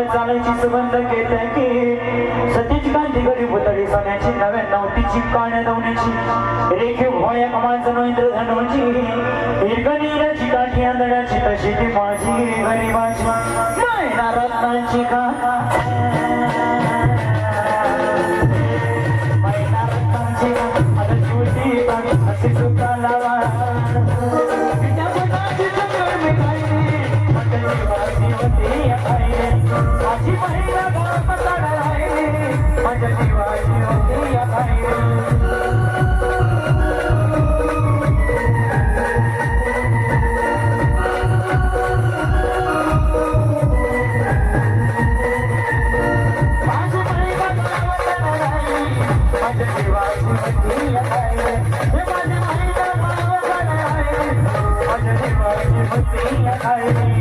चालायची सुगंध घेत की सतीची कांती गडी पुतळी सोन्याची नव्या नवतीची काण्या दवण्याची रेखे भोळ्या कमांचं इंद्रधनुची हिरकणीराची काठी आंधळ्याची तशी ती माझी गरीबाची मायना रत्नांची का मायना रत्नांची आता छोटी बागी हसी सुद्धा लावा तिच्या पोटाची चक्कर मी खाईली माझी होती माझी महिला गाव राहिली माझ्या जीवाची होती या I